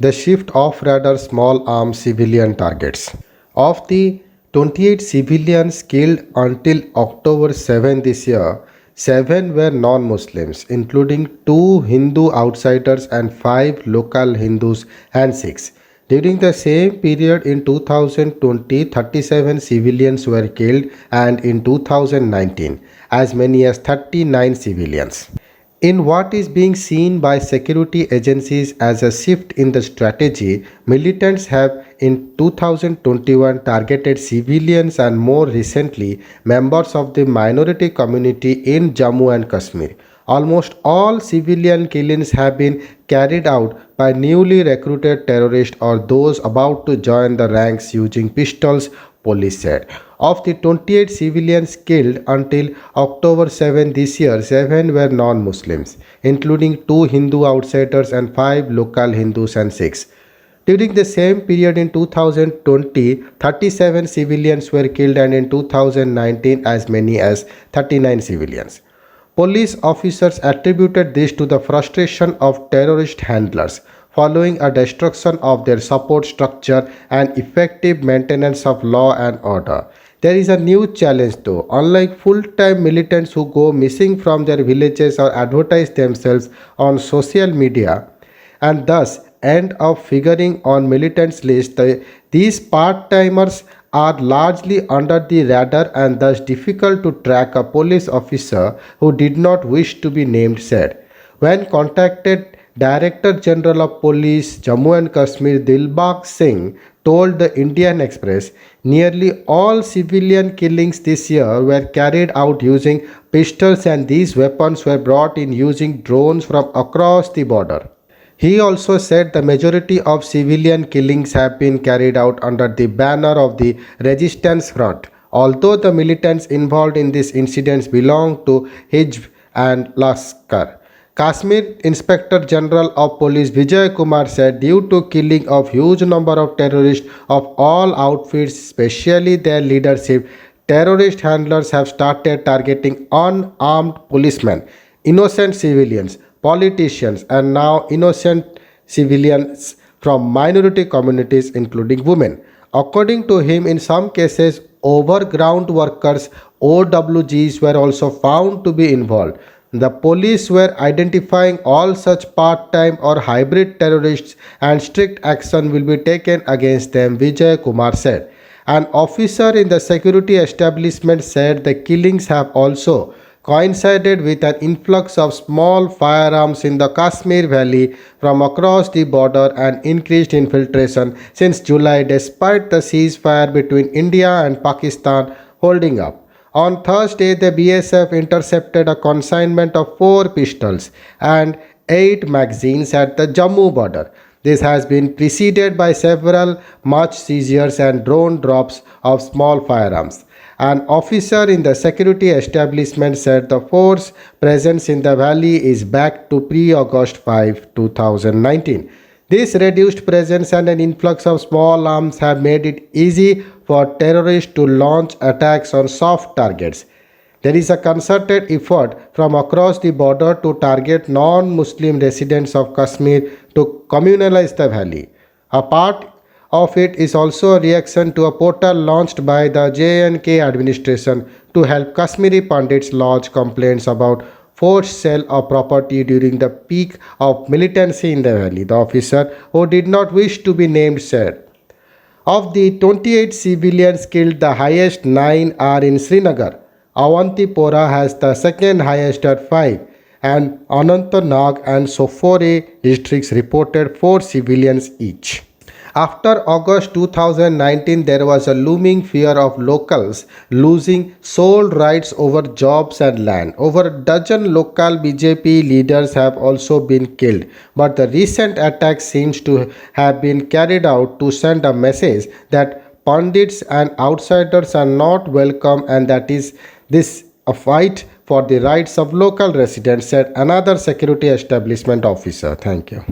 the shift off radar small arms civilian targets. Of the 28 civilians killed until October 7 this year, 7 were non Muslims, including 2 Hindu outsiders and 5 local Hindus and 6. During the same period in 2020, 37 civilians were killed, and in 2019, as many as 39 civilians. In what is being seen by security agencies as a shift in the strategy, militants have in 2021 targeted civilians and more recently members of the minority community in Jammu and Kashmir. Almost all civilian killings have been carried out by newly recruited terrorists or those about to join the ranks using pistols, police said. Of the 28 civilians killed until October 7 this year, 7 were non Muslims, including 2 Hindu outsiders and 5 local Hindus and 6. During the same period in 2020, 37 civilians were killed, and in 2019, as many as 39 civilians. Police officers attributed this to the frustration of terrorist handlers following a destruction of their support structure and effective maintenance of law and order. There is a new challenge though. Unlike full-time militants who go missing from their villages or advertise themselves on social media and thus end up figuring on militants' list, these part-timers are largely under the radar and thus difficult to track, a police officer who did not wish to be named said. When contacted, Director General of Police Jammu and Kashmir Dilbag Singh told the Indian Express nearly all civilian killings this year were carried out using pistols, and these weapons were brought in using drones from across the border. He also said the majority of civilian killings have been carried out under the banner of the Resistance Front, although the militants involved in these incidents belong to Hizb and Lashkar. Kashmir Inspector General of Police Vijay Kumar said due to killing of huge number of terrorists of all outfits, especially their leadership, terrorist handlers have started targeting unarmed policemen, innocent civilians, politicians, and now innocent civilians from minority communities including women. According to him, in some cases, overground workers OWGs were also found to be involved. The police were identifying all such part-time or hybrid terrorists and strict action will be taken against them, Vijay Kumar said. An officer in the security establishment said the killings have also coincided with an influx of small firearms in the Kashmir Valley from across the border and increased infiltration since July despite the ceasefire between India and Pakistan holding up. On Thursday, the BSF intercepted a consignment of 4 pistols and 8 magazines at the Jammu border. This has been preceded by several March seizures and drone drops of small firearms. An officer in the security establishment said the force presence in the valley is back to pre-August 5, 2019. This reduced presence and an influx of small arms have made it easy for terrorists to launch attacks on soft targets. There is a concerted effort from across the border to target non-Muslim residents of Kashmir to communalize the valley. A part of it is also a reaction to a portal launched by the J&K administration to help Kashmiri Pandits lodge complaints about forced sale of property during the peak of militancy in the valley, the officer, who did not wish to be named, said. Of the 28 civilians killed, the highest 9 are in Srinagar. Awantipora has the second highest at 5, and Anantnag and Sopore districts reported 4 civilians each. After August 2019, there was a looming fear of locals losing sole rights over jobs and land. Over a dozen local BJP leaders have also been killed, but the recent attack seems to have been carried out to send a message that Pandits and outsiders are not welcome and that is this a fight for the rights of local residents, said another security establishment officer. Thank you.